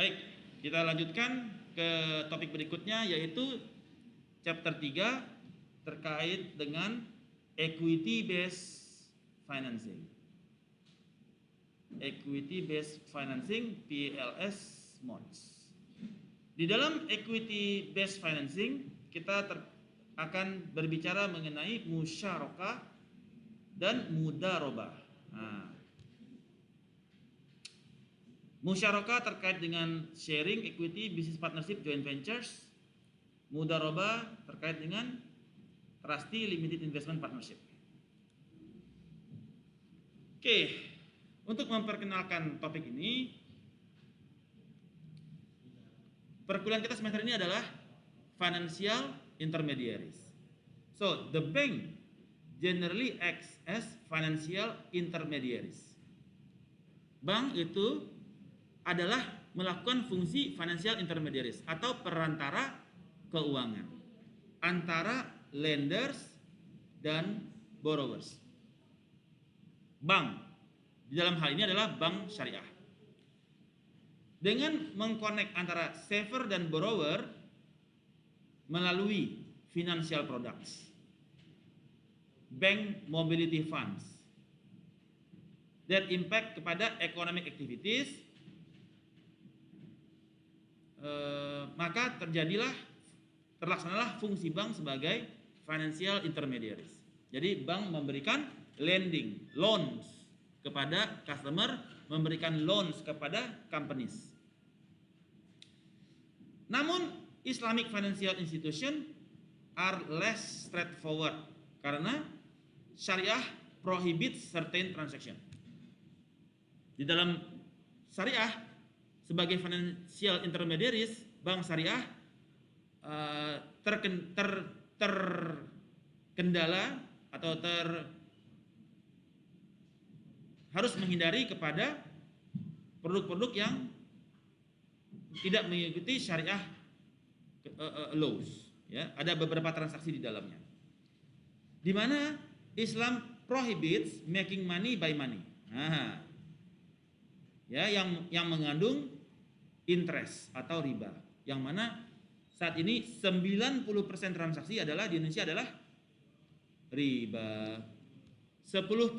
Baik, kita lanjutkan ke topik berikutnya, yaitu chapter 3 terkait dengan equity based financing. Equity based financing PLS mods. Di dalam equity based financing kita akan berbicara mengenai musyarakah dan mudharabah. Musyarakah terkait dengan sharing, equity, business partnership, joint ventures. Mudharabah terkait dengan trustee, limited investment partnership. Oke, untuk memperkenalkan topik ini, perkuliahan kita semester ini adalah financial intermediaries. So, the bank generally acts as financial intermediaries. Bank itu adalah melakukan fungsi financial intermediaries atau perantara keuangan antara lenders dan borrowers. Bank di dalam hal ini adalah bank syariah. Dengan mengkonek antara saver dan borrower melalui financial products, bank mobility funds that impact kepada economic activities, maka terlaksanalah fungsi bank sebagai financial intermediaries. Jadi bank memberikan lending, loans kepada customer, memberikan loans kepada companies. Namun Islamic financial institution are less straightforward karena syariah prohibits certain transaction. Di dalam syariah sebagai financial intermediaries, bank syariah terkendala atau harus menghindari kepada produk-produk yang tidak mengikuti syariah laws. Ya, ada beberapa transaksi di dalamnya, di mana Islam prohibits making money by money. Ya, yang mengandung interest atau riba, yang mana saat ini 90% transaksi adalah di Indonesia adalah riba. 90%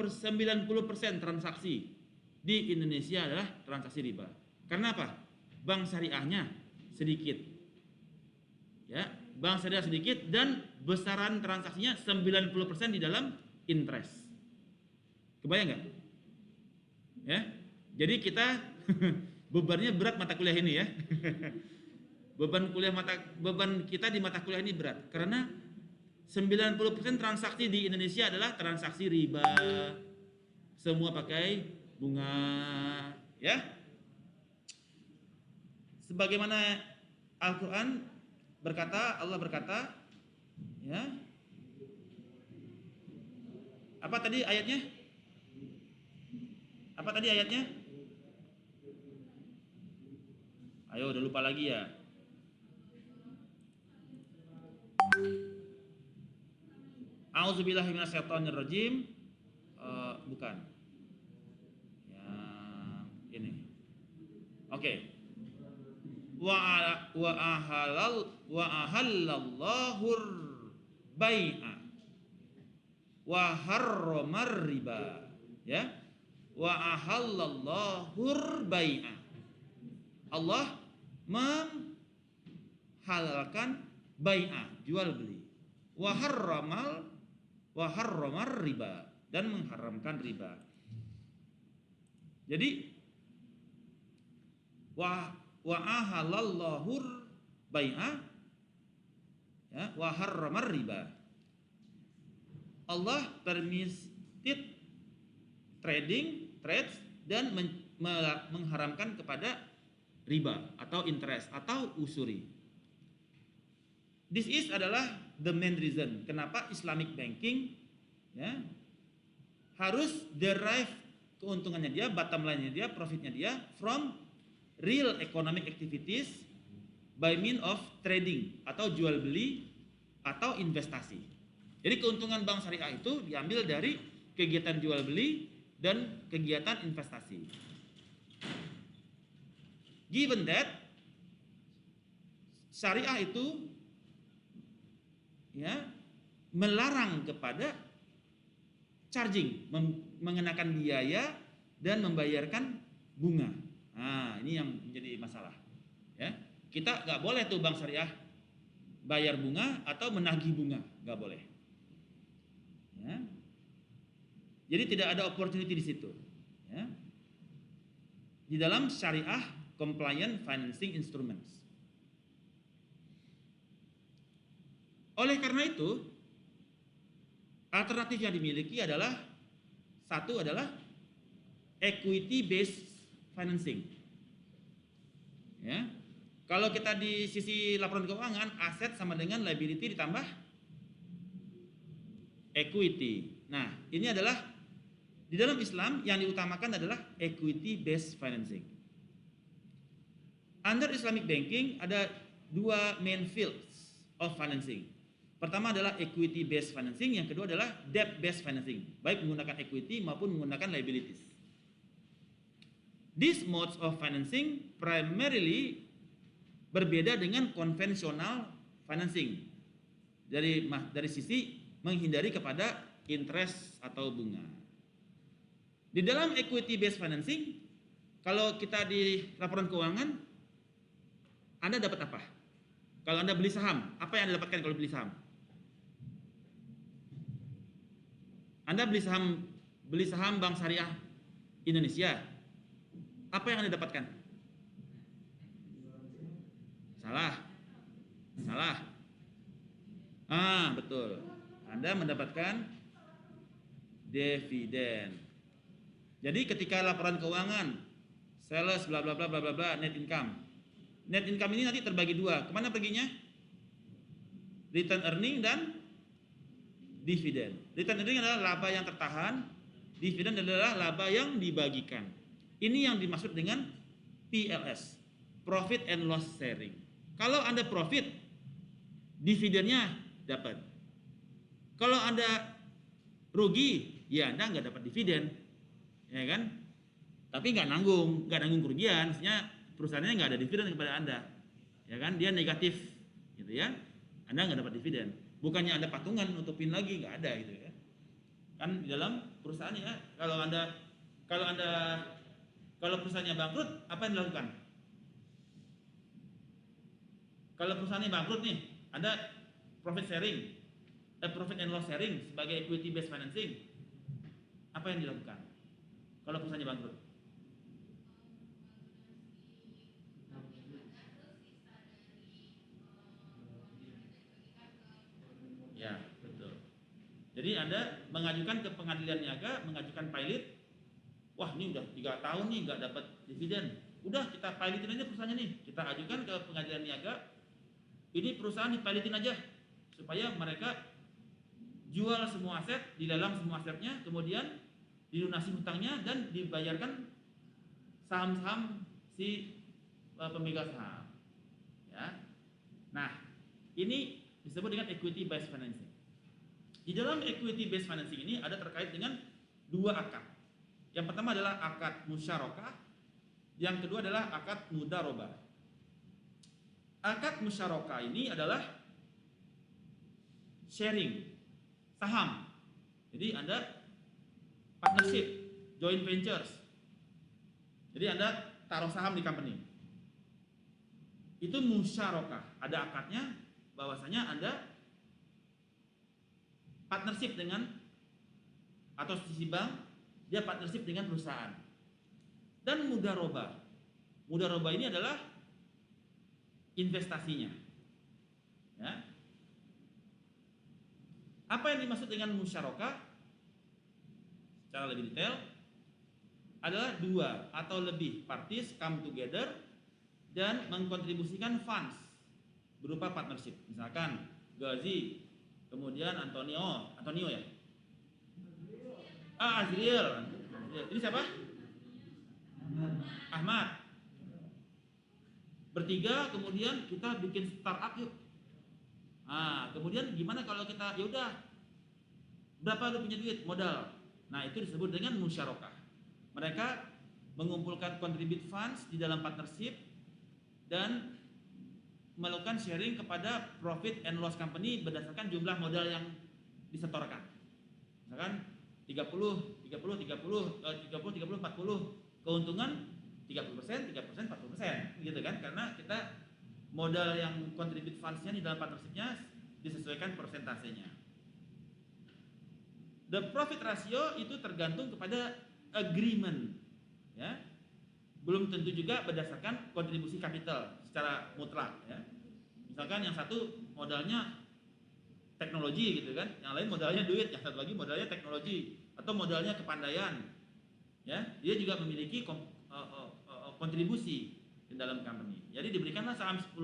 transaksi di Indonesia adalah transaksi riba. Karena apa? Bank syariahnya sedikit. Ya, bank syariah sedikit dan besaran transaksinya 90% di dalam interest. Kebayang nggak? Ya. Jadi kita bebannya berat mata kuliah ini ya. Beban kita di mata kuliah ini berat karena 90% transaksi di Indonesia adalah transaksi riba. Semua pakai bunga, ya. Sebagaimana Al-Qur'an berkata, Allah berkata, ya. Apa tadi ayatnya? Apa tadi ayatnya? Ayo, udah lupa lagi ya. A'udzubillahi minasyaitonirrajim. Bukan. Ya, ini. Oke. Wa ahallallahur bai'a wa harramar riba. Ya. Wa ahallallahur bai'a. Allah menghalalkan bai'ah, jual beli. Wa harramar riba, dan mengharamkan riba. Jadi wa ahalallahur bai'ah, ya, wa harramar riba. Allah permitted trades dan mengharamkan kepada riba atau interest atau usuri. This is adalah the main reason kenapa Islamic banking, ya, harus derive keuntungannya dia, bottom line-nya dia, profitnya dia from real economic activities by mean of trading atau jual beli atau investasi. Jadi keuntungan bank syariah itu diambil dari kegiatan jual beli dan kegiatan investasi. Given that syariah itu ya melarang kepada charging, mengenakan biaya dan membayarkan bunga. Nah, ini yang menjadi masalah. Ya, kita nggak boleh tuh bank syariah bayar bunga atau menagih bunga, nggak boleh. Ya. Jadi tidak ada opportunity di situ. Ya. Di dalam syariah compliant financing instruments. Oleh karena itu, alternatif yang dimiliki adalah satu adalah equity based financing. Ya. Kalau kita di sisi laporan keuangan, aset sama dengan liability ditambah equity. Nah, ini adalah di dalam Islam yang diutamakan adalah equity based financing. Under Islamic banking ada dua main fields of financing. Pertama adalah equity based financing, yang kedua adalah debt based financing, baik menggunakan equity maupun menggunakan liabilities. These modes of financing primarily berbeda dengan konvensional financing dari sisi menghindari kepada interest atau bunga. Di dalam equity based financing, kalau kita di laporan keuangan, Anda dapat apa? Kalau Anda beli saham, apa yang Anda dapatkan kalau beli saham? Anda beli saham Bank Syariah Indonesia, apa yang Anda dapatkan? Salah. Betul. Anda mendapatkan dividen. Jadi ketika laporan keuangan, sales bla bla bla bla bla bla, net income. Net income ini nanti terbagi dua. Kemana perginya? Return earning dan dividen. Return earning adalah laba yang tertahan, dividen adalah laba yang dibagikan. Ini yang dimaksud dengan PLS, profit and loss sharing. Kalau Anda profit, dividennya dapat. Kalau Anda rugi, ya Anda nggak dapat dividen, ya kan? Tapi nggak nanggung kerugian, maksudnya perusahaannya nggak ada dividen kepada Anda, ya kan? Dia negatif, gitu ya. Anda nggak dapat dividen. Bukannya Anda patungan nutupin lagi, nggak ada gitu ya. Kan di dalam perusahaan ya, kalau perusahaannya bangkrut, apa yang dilakukan? Kalau perusahaannya bangkrut nih, Anda profit and loss sharing sebagai equity based financing, apa yang dilakukan kalau perusahaannya bangkrut? Ya, betul. Jadi Anda mengajukan ke pengadilan niaga, mengajukan pilot. Wah, ini udah 3 tahun nih nggak dapat dividen. Udah kita pilotin aja perusahaannya nih. Kita ajukan ke pengadilan niaga. Ini perusahaan dipilotin aja supaya mereka jual semua aset, dilelang semua asetnya, kemudian dilunasi hutangnya dan dibayarkan saham-saham si pemegang saham. Ya. Nah, ini disebut dengan equity based financing. Di dalam equity based financing ini ada terkait dengan dua akad. Yang pertama adalah akad musyarakah, yang kedua adalah akad mudharabah. Akad musyarakah ini adalah sharing saham. Jadi Anda partnership, joint ventures. Jadi Anda taruh saham di company. Itu musyarakah. Ada akadnya bahwasanya Anda partnership dengan atau sisi bank, dia partnership dengan perusahaan. Dan mudharabah. Mudharabah ini adalah investasinya. Ya. Apa yang dimaksud dengan musyarakah? Secara lebih detail adalah 2 atau lebih parties come together dan mengkontribusikan funds berupa partnership. Misalkan Gazi, kemudian Antonio ya. Azriel. Ini siapa? Ahmad. Bertiga, kemudian kita bikin startup yuk. Kemudian gimana kalau kita, ya udah, berapa lu punya duit modal? Nah, itu disebut dengan musyarakah. Mereka mengumpulkan contribute funds di dalam partnership, dan melakukan sharing kepada profit and loss company berdasarkan jumlah modal yang disetorkan. Misalkan 30, 40, keuntungan 30%, 40%, gitu kan? Karena kita modal yang contribute funds-nya di dalam partnership-nya disesuaikan persentasenya. The profit ratio itu tergantung kepada agreement, ya. Belum tentu juga berdasarkan kontribusi kapital secara mutlak, ya. Misalkan yang satu modalnya teknologi gitu kan, yang lain modalnya duit, yang satu lagi modalnya teknologi atau modalnya kepandaian, ya. Dia juga memiliki kontribusi di dalam company. Jadi diberikanlah saham 10%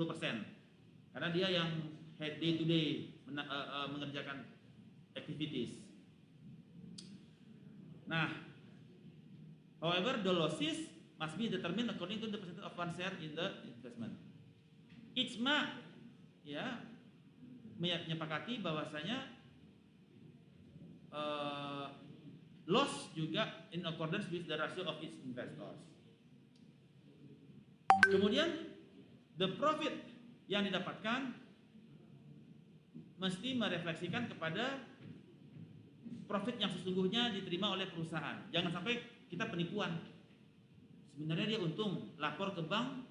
karena dia yang day to day mengerjakan activities. Nah, however, the losses must be determined according to the percentage of one share in the investment. IJMA, ya, menyepakati bahwasanya loss juga in accordance with the ratio of its investors. Kemudian the profit yang didapatkan mesti merefleksikan kepada profit yang sesungguhnya diterima oleh perusahaan. Jangan sampai kita penipuan. Sebenarnya dia untung, lapor ke bank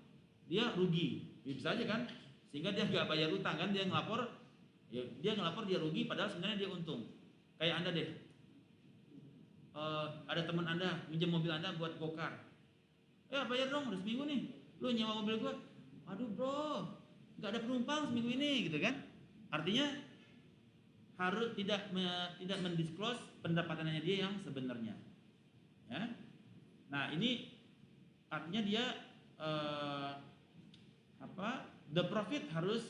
dia rugi, bisa aja kan? Sehingga dia nggak bayar utang kan? Dia ngelapor dia rugi, padahal sebenarnya dia untung. Kayak Anda deh, ada teman Anda minjem mobil Anda buat gokar. Bayar dong, udah seminggu nih. Lu nyewa mobil gua, aduh bro, nggak ada penumpang seminggu ini, gitu kan? Artinya harus tidak mendisclose pendapatannya dia yang sebenarnya, ya. Nah ini artinya dia the profit harus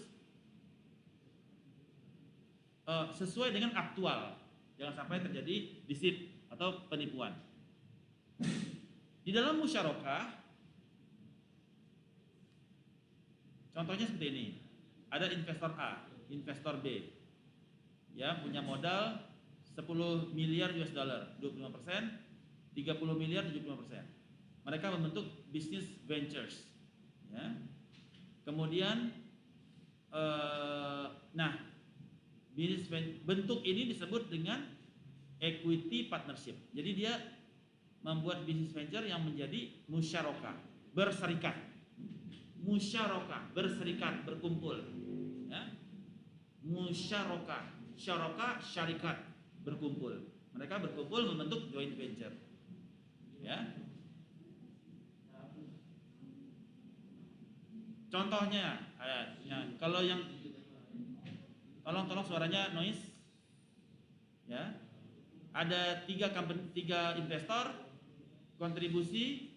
sesuai dengan aktual, jangan sampai terjadi deceit atau penipuan. Di dalam musyarakah, contohnya seperti ini, ada investor A, investor B, ya, punya modal 10 miliar US dollar, 25%, 30 miliar, 75%. Mereka membentuk business ventures, ya. Kemudian bentuk ini disebut dengan equity partnership. Jadi dia membuat business venture yang menjadi musyarakah, berserikat. Musyarakah, berserikat, berkumpul, ya. Musyarakah, syarikat, berkumpul. Mereka berkumpul membentuk joint venture, ya. Contohnya, kalau yang tolong suaranya noise, ya. Ada 3 investor, kontribusi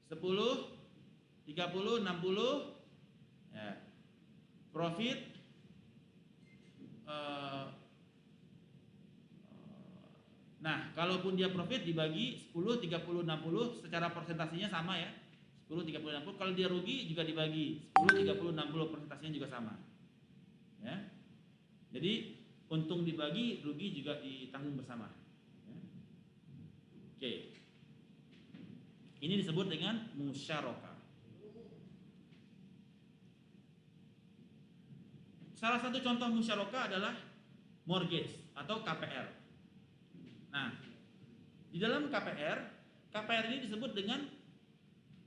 10, 30, 60, ya. Profit nah, kalaupun dia profit dibagi 10, 30, 60 secara persentasenya sama, ya. 10, 30, 60. Kalau dia rugi juga dibagi 10, 30, 60, persentasenya juga sama, ya. Jadi untung dibagi, rugi juga ditanggung bersama, ya. Oke. Ini disebut dengan musyarakah. Salah satu contoh musyarakah adalah mortgage atau KPR. Nah, di dalam KPR ini disebut dengan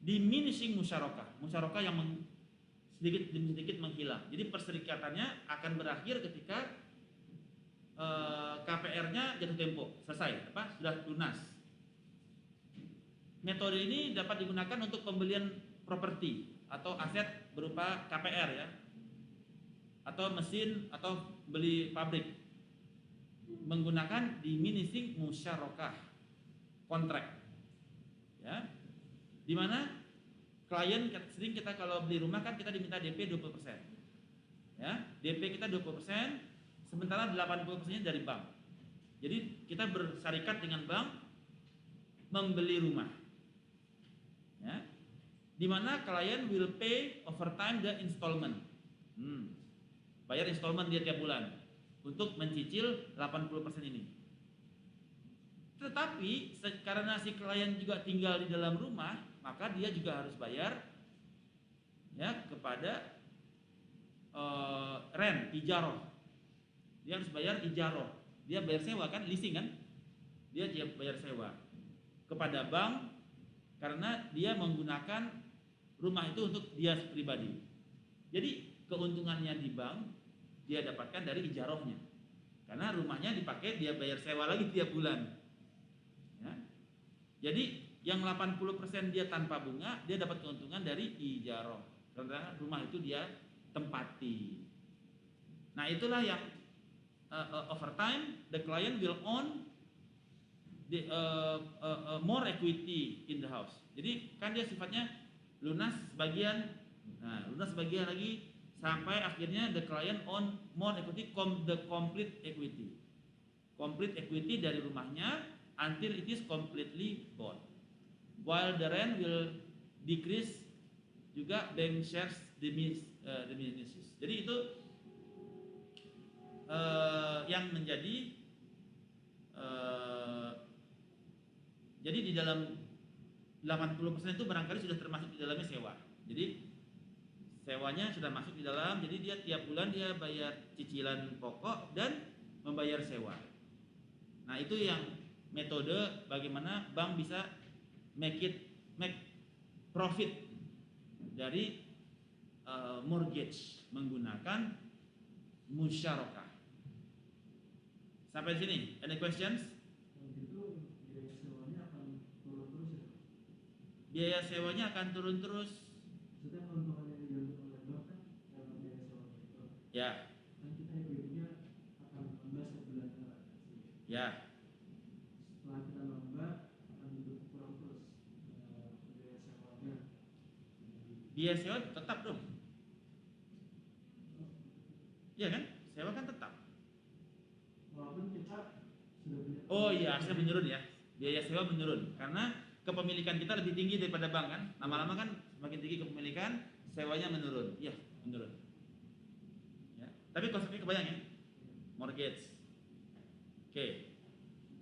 diminishing musyarakah. Musyarakah yang sedikit demi sedikit menghilang. Jadi perserikatannya akan berakhir ketika KPR-nya jatuh tempo, selesai, sudah lunas. Metode ini dapat digunakan untuk pembelian properti atau aset berupa KPR, ya, atau mesin atau beli pabrik menggunakan diminishing musyarakah kontrak, ya, dimana klien sering kita kalau beli rumah kan kita diminta DP 20%, ya, DP kita 20%, sementara 80% dari bank. Jadi kita bersarikat dengan bank membeli rumah, ya, dimana klien will pay over time the installment, bayar installment dia tiap bulan untuk mencicil 80% ini. Tetapi karena si klien juga tinggal di dalam rumah, maka dia juga harus bayar kepada rent, ijaroh. Dia harus bayar ijaroh. Dia bayar sewa kan, leasing kan? Dia bayar sewa kepada bank karena dia menggunakan rumah itu untuk dia pribadi. Jadi keuntungannya di bank dia dapatkan dari ijarohnya. Karena rumahnya dipakai, dia bayar sewa lagi tiap bulan. Ya. Jadi yang 80% dia tanpa bunga, dia dapat keuntungan dari ijaroh. Karena rumah itu dia tempati. Nah, itulah yang over time the client will own the more equity in the house. Jadi kan dia sifatnya lunas sebagian, lunas sebagian lagi sampai akhirnya the client own more equity, the complete equity. Complete equity dari rumahnya until it is completely bought. While the rent will decrease, juga bank shares diminishes. Jadi itu yang menjadi jadi di dalam 80% itu barangkali sudah termasuk di dalamnya sewa. Jadi sewanya sudah masuk di dalam, jadi dia tiap bulan dia bayar cicilan pokok dan membayar sewa. Nah, itu yang metode bagaimana bank bisa make profit dari mortgage menggunakan musyarakah. Sampai sini, any questions? Biaya sewanya akan turun terus. Ya. Ya. Setelah kita nambah akan berkurang terus biaya sewanya. Biaya sewa tetap dong. Iya kan? Sewa kan tetap. Walaupun kita sudah punya. Oh iya, harusnya menurun ya. Biaya sewa menurun karena kepemilikan kita lebih tinggi daripada bank kan. Lama-lama kan semakin tinggi kepemilikan, sewanya menurun. Iya, menurun. Ya. Tapi konsepnya kebayang ya. Mortgage. Oke.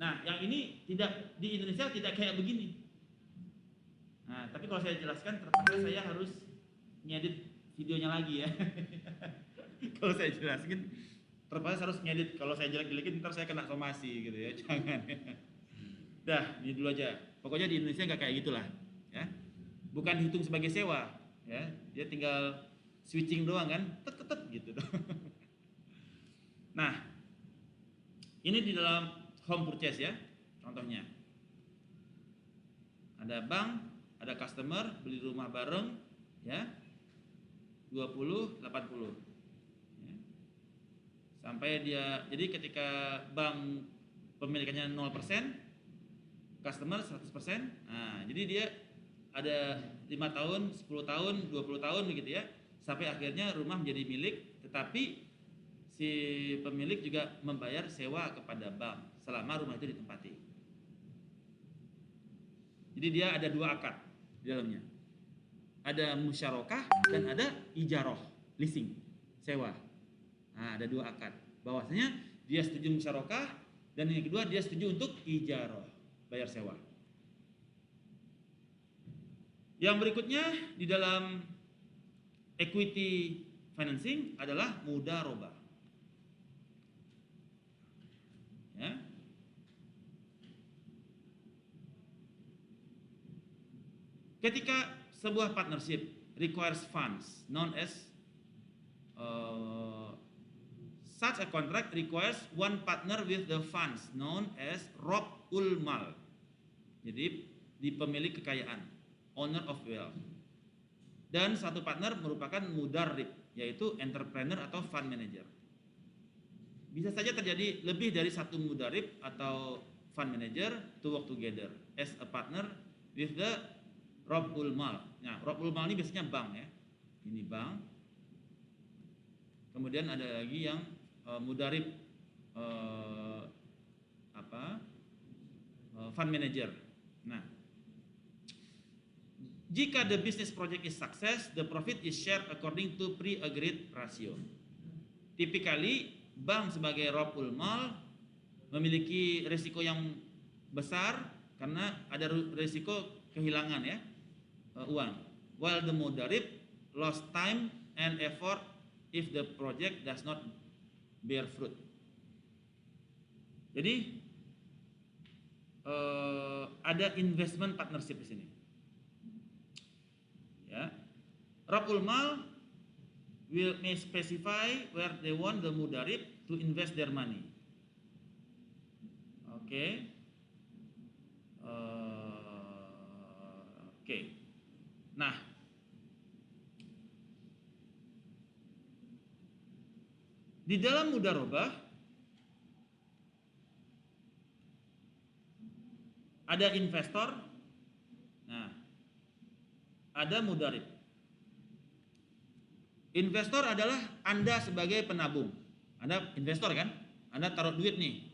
Nah, yang ini tidak di Indonesia tidak kayak begini. Nah, tapi kalau saya jelaskan terpaksa saya harus ngedit videonya lagi ya. Kalau saya jelaskan terpaksa harus ngedit. Kalau saya jelek-jelekin ntar saya kena somasi gitu ya. Jangan. Dah, ini dulu aja. Pokoknya di Indonesia nggak kayak gitulah, ya. Bukan dihitung sebagai sewa, ya. Dia tinggal switching doang kan, tet gitu. Nah, ini di dalam home purchase ya, contohnya. Ada bank, ada customer beli rumah bareng, ya. 20, 80. Ya. Sampai dia, jadi ketika bank pemilikannya 0%, customer 100%. Nah, jadi dia ada 5 tahun, 10 tahun, 20 tahun begitu ya. Sampai akhirnya rumah menjadi milik, tetapi si pemilik juga membayar sewa kepada bank selama rumah itu ditempati. Jadi dia ada dua akad di dalamnya. Ada musyarakah dan ada ijaroh, leasing, sewa. Nah, ada dua akad. Bahwasanya dia setuju musyarakah dan yang kedua dia setuju untuk ijaroh, bayar sewa. Yang berikutnya di dalam equity financing adalah mudharabah. Ya. Ketika sebuah partnership requires funds known as such a contract requires one partner with the funds known as Robul Mal. Jadi di pemilik kekayaan, owner of wealth. Dan satu partner merupakan mudarrib, yaitu entrepreneur atau fund manager. Bisa saja terjadi lebih dari satu mudarrib atau fund manager to work together as a partner with the Robul Mal. Nah, Robul Mal ini biasanya bank ya. Ini bank. Kemudian ada lagi yang mudarrib fund manager. Nah, jika the business project is success, the profit is shared according to pre-agreed ratio. Typically, bank sebagai Robul Mal memiliki risiko yang besar karena ada risiko kehilangan ya uang. While the mudarrib lost time and effort if the project does not bear fruit. Jadi ada investment partnership di sini. Ya, Rabbul Mal may specify where they want the mudarib to invest their money. Oke. Nah, di dalam mudarobah ada investor, nah, ada mudarib. Investor adalah Anda sebagai penabung. Anda investor kan? Anda taruh duit nih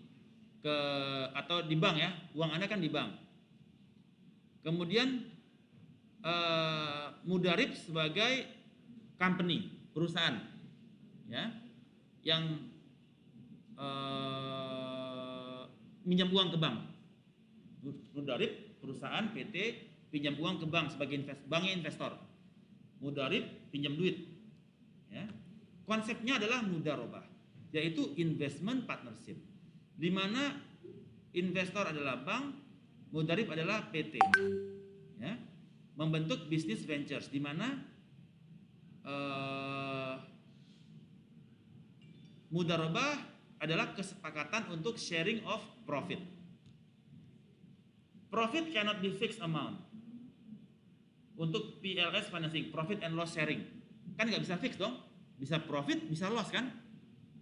atau di bank ya, uang Anda kan di bank. Kemudian mudarib sebagai company, perusahaan, ya, yang minjam uang ke bank. Mudarib perusahaan PT pinjam uang ke bank sebagai banknya investor. Mudarib pinjam duit. Ya. Konsepnya adalah mudarobah, yaitu investment partnership, di mana investor adalah bank, mudarib adalah PT. Ya. Membentuk business ventures, di mana mudarobah adalah kesepakatan untuk sharing of profit. Profit cannot be fixed amount. Untuk PLS financing, profit and loss sharing, kan nggak bisa fix dong. Bisa profit, bisa loss kan.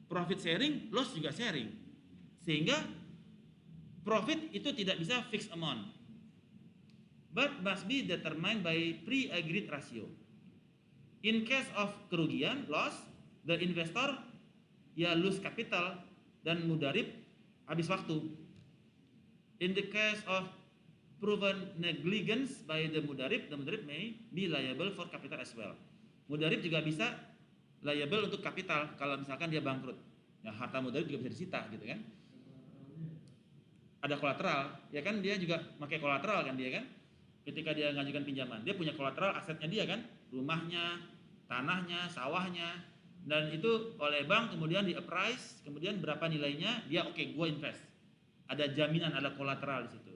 Profit sharing, loss juga sharing. Sehingga profit itu tidak bisa fixed amount, but must be determined by pre-agreed ratio. In case of kerugian, loss, the investor ya lose capital dan mudarib habis waktu. In the case of proven negligence by the mudarib may be liable for capital as well. Mudarib juga bisa liable untuk kapital kalau misalkan dia bangkrut. Ya, harta mudarib juga bisa disita gitu kan. Ada kolateral, ya kan, dia juga pakai kolateral kan dia kan. Ketika dia mengajukan pinjaman, dia punya kolateral asetnya dia kan, rumahnya, tanahnya, sawahnya, dan itu oleh bank kemudian di-appraise, kemudian berapa nilainya, dia oke, gua invest. Ada jaminan, ada kolateral di situ.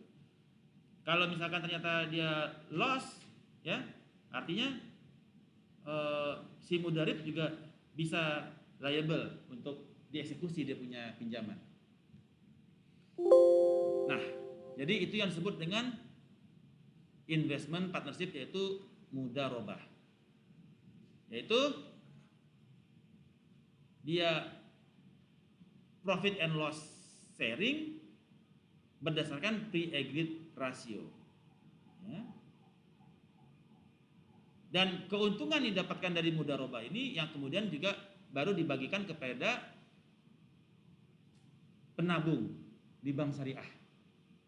Kalau misalkan ternyata dia loss, ya, artinya si mudarib juga bisa liable untuk dieksekusi dia punya pinjaman. Nah, jadi itu yang disebut dengan investment partnership, yaitu mudarobah. Yaitu dia profit and loss sharing berdasarkan pre-agreed ratio. Ya. Dan keuntungan yang didapatkan dari mudarobah ini yang kemudian juga baru dibagikan kepada penabung di bank syariah.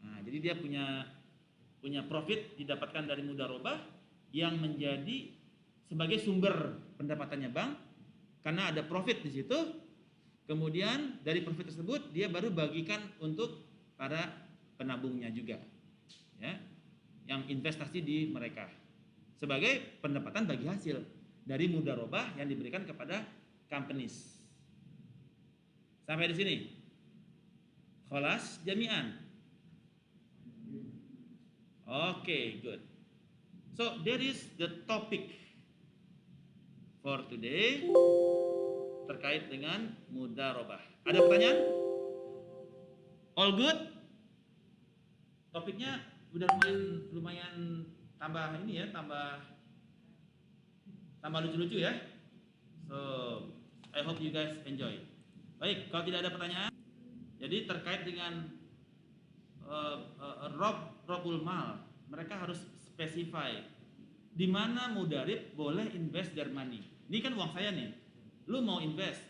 Nah, jadi dia punya profit didapatkan dari mudarobah yang menjadi sebagai sumber pendapatannya bank, karena ada profit di situ. Kemudian dari profit tersebut dia baru bagikan untuk para penabungnya juga, ya, yang investasi di mereka sebagai pendapatan bagi hasil dari mudarobah yang diberikan kepada companies. Sampai di sini. Khalas jami'an. Okay, good. So that is the topic for today terkait dengan mudarobah. Ada pertanyaan? All good? Topiknya udah lumayan tambah ini ya, tambah lucu-lucu ya. So I hope you guys enjoy. Baik, kalau tidak ada pertanyaan, jadi terkait dengan Rabbul Mal, mereka harus specify di mana mudarib boleh invest their money. Ini kan uang saya nih, lu mau invest,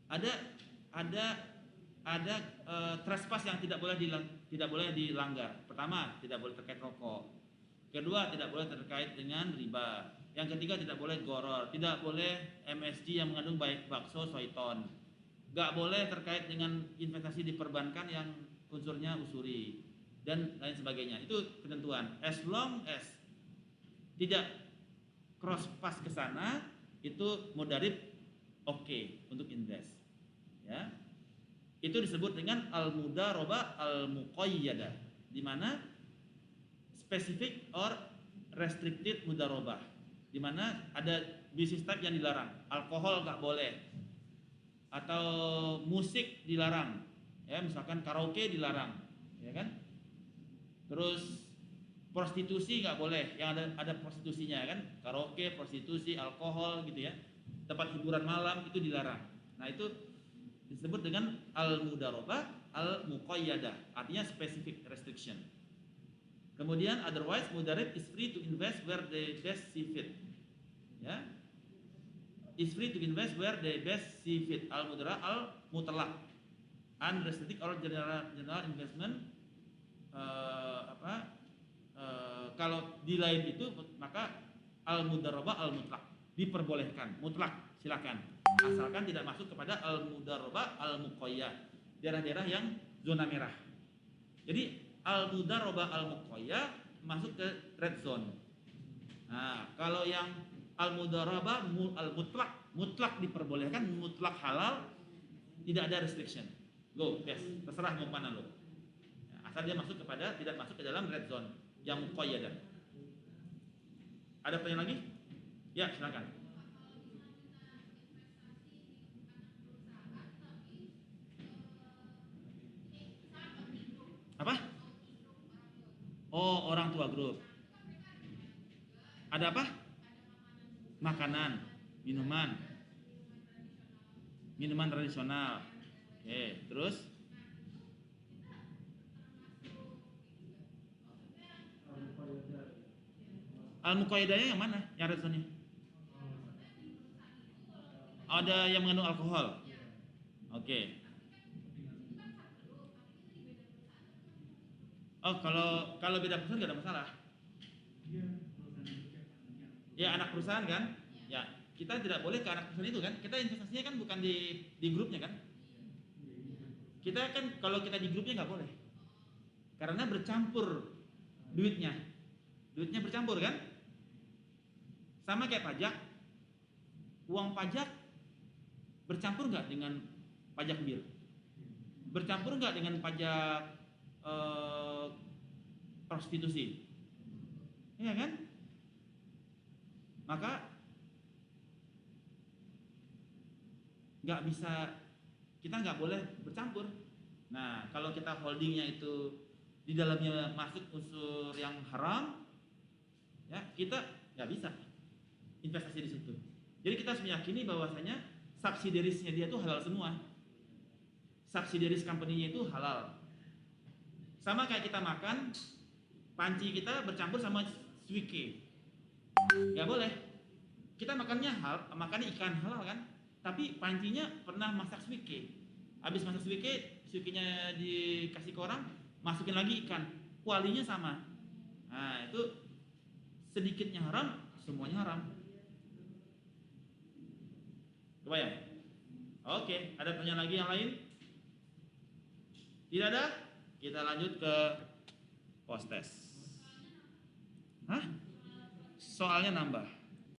ada trespass yang tidak boleh dilanggar. Pertama, tidak boleh terkait rokok. Kedua, tidak boleh terkait dengan riba. Yang ketiga, tidak boleh goror, tidak boleh MSG yang mengandung baik bakso, soiton. Gak boleh terkait dengan investasi di perbankan yang unsurnya usuri dan lain sebagainya. Itu ketentuan. As long as tidak cross pass ke sana, itu mudarib oke untuk invest. Ya. Itu disebut dengan al-mudarabah al-muqayyadah, di mana specific or restricted mudarabah, di mana ada bisnis type yang dilarang, alkohol nggak boleh, atau musik dilarang, ya misalkan karaoke dilarang, ya kan? Terus prostitusi nggak boleh, yang ada prostitusinya kan, karaoke, prostitusi, alkohol gitu ya, tempat hiburan malam itu dilarang. Nah itu disebut dengan al-mudarabah al-muqayyadah, artinya specific restriction. Kemudian otherwise mudarib is free to invest where they best see fit. Ya. Is free to invest where they best see fit. Al-mudarabah al-mutlaq. Unrestricted or general investment kalau di lain itu maka al-mudarabah al-mutlaq, diperbolehkan, mutlak, silakan. Asalkan tidak masuk kepada al-mudarabah al-muqayyad, daerah-daerah yang zona merah. Jadi al-mudarabah al-muqayyad masuk ke red zone. Nah, kalau yang al-mudarabah al-mutlak, mutlak diperbolehkan, mutlak halal, tidak ada restriction. Go, yes, terserah mau mana lo. Asal dia masuk kepada, tidak masuk ke dalam red zone yang muqayyadah. Ada pertanyaan lagi? Ya, silakan. Apa? Oh, orang tua grup. Ada apa? Makanan, minuman tradisional. Oke, terus al-muqayyadahnya yang mana? Yang red zone-nya? Ada yang mengandung alkohol. Oke. Oh, kalau beda perusahaan nggak ada masalah. Ya anak perusahaan kan? Ya kita tidak boleh ke anak perusahaan itu kan? Kita investasinya kan bukan di grupnya kan? Kita kan kalau kita di grupnya nggak boleh, karena bercampur duitnya bercampur kan? Sama kayak pajak, uang pajak bercampur nggak dengan pajak bir? Bercampur nggak dengan pajak prostitusi? Iya kan? Maka nggak bisa, kita nggak boleh bercampur. Nah, kalau kita holdingnya itu di dalamnya masuk unsur yang haram, ya kita nggak bisa investasi di situ. Jadi kita harus meyakini bahwasanya subsidiarisnya dia itu halal semua. Subsidiaris company-nya itu halal. Sama kayak kita makan, panci kita bercampur sama suike, nggak boleh. Kita makannya makannya ikan halal kan, tapi pancinya pernah masak suike. Habis masak suikenya dikasih ke orang, masukin lagi ikan, kualinya sama. Nah itu sedikitnya haram, semuanya haram. Kebayang? Oke, ada pertanyaan lagi yang lain? Tidak ada? Kita lanjut ke post test. Hah? Soalnya nambah.